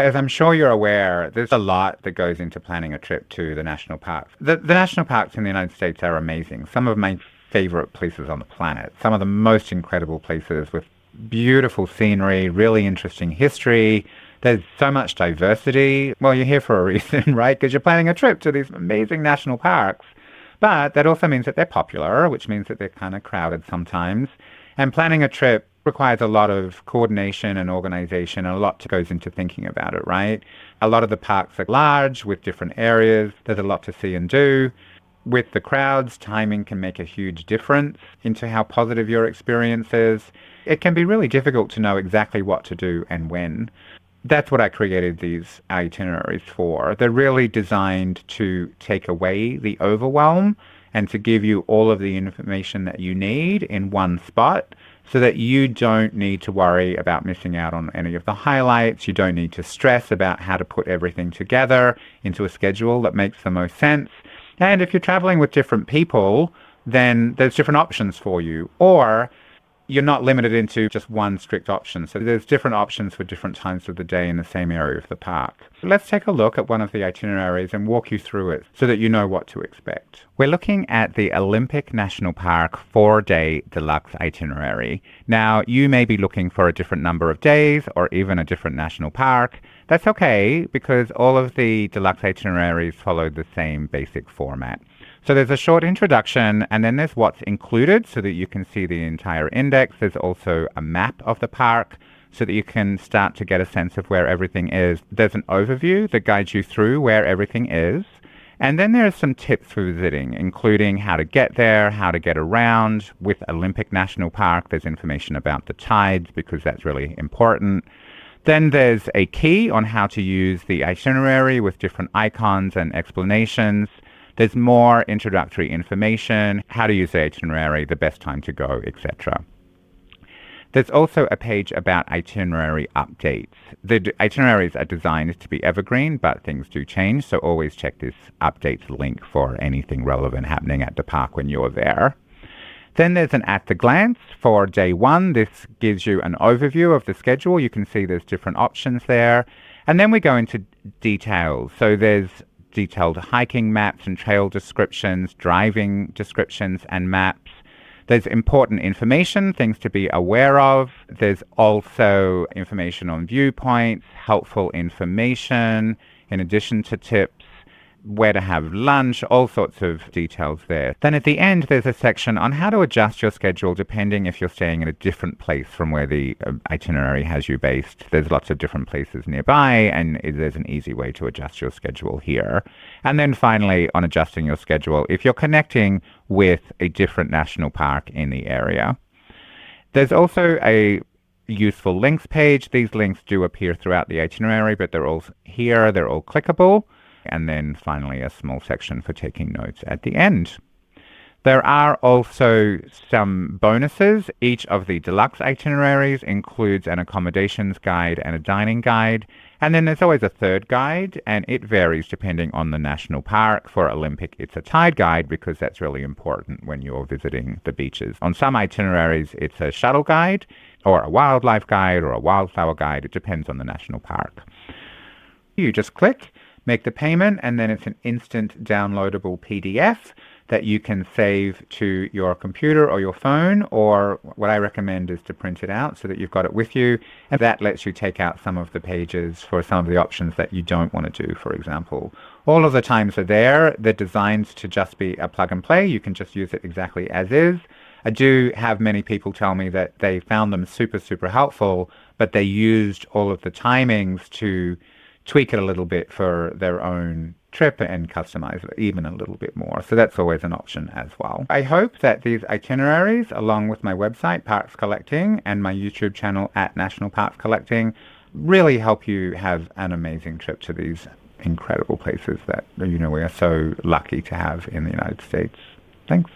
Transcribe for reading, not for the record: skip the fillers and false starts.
As I'm sure you're aware, there's a lot that goes into planning a trip to the national parks. The national parks in the United States are amazing. Some of my favorite places on the planet. Some of the most incredible places with beautiful scenery, really interesting history. There's so much diversity. Well, you're here for a reason, right? Because you're planning a trip to these amazing national parks. But that also means that they're popular, which means that they're kind of crowded sometimes. And planning a trip requires a lot of coordination and organization, and a lot goes into thinking about it, right? A lot of the parks are large with different areas. There's a lot to see and do. With the crowds, timing can make a huge difference into how positive your experience is. It can be really difficult to know exactly what to do and when. That's what I created these itineraries for. They're really designed to take away the overwhelm and to give you all of the information that you need in one spot so that you don't need to worry about missing out on any of the highlights. You don't need to stress about how to put everything together into a schedule that makes the most sense. And if you're traveling with different people, then there's different options for you. Or you're not limited into just one strict option. So there's different options for different times of the day in the same area of the park. Let's take a look at one of the itineraries and walk you through it so that you know what to expect. We're looking at the Olympic National Park 4-day deluxe itinerary. Now, you may be looking for a different number of days or even a different national park. That's okay because all of the deluxe itineraries follow the same basic format. So there's a short introduction, and then there's what's included so that you can see the entire index. There's also a map of the park so that you can start to get a sense of where everything is. There's an overview that guides you through where everything is. And then there's some tips for visiting, including how to get there, how to get around. With Olympic National Park, there's information about the tides because that's really important. Then there's a key on how to use the itinerary with different icons and explanations. There's more introductory information, how to use the itinerary, the best time to go, etc. There's also a page about itinerary updates. The itineraries are designed to be evergreen, but things do change, so always check this updates link for anything relevant happening at the park when you're there. Then there's an at the glance for day one. This gives you an overview of the schedule. You can see there's different options there. And then we go into details. So there's detailed hiking maps and trail descriptions, driving descriptions and maps. There's important information, things to be aware of. There's also information on viewpoints, helpful information, in addition to tips, where to have lunch, all sorts of details there. Then at the end, there's a section on how to adjust your schedule depending if you're staying in a different place from where the itinerary has you based. There's lots of different places nearby, and there's an easy way to adjust your schedule here. And then finally, on adjusting your schedule, if you're connecting with a different national park in the area. There's also a useful links page. These links do appear throughout the itinerary, but they're all here, they're all clickable. And then finally a small section for taking notes at the end. There are also some bonuses. Each of the deluxe itineraries includes an accommodations guide and a dining guide. And then there's always a third guide, and it varies depending on the national park. For Olympic, it's a tide guide because that's really important when you're visiting the beaches. On some itineraries, it's a shuttle guide or a wildlife guide or a wildflower guide. It depends on the national park. You just click, make the payment, and then it's an instant downloadable PDF that you can save to your computer or your phone, or what I recommend is to print it out so that you've got it with you, and that lets you take out some of the pages for some of the options that you don't want to do, for example. All of the times are there. They're designed to just be a plug and play. You can just use it exactly as is. I do have many people tell me that they found them super, super helpful, but they used all of the timings to tweak it a little bit for their own trip and customize it even a little bit more. So that's always an option as well. I hope that these itineraries, along with my website, Parks Collecting, and my YouTube channel at National Parks Collecting, really help you have an amazing trip to these incredible places that, we are so lucky to have in the United States. Thanks.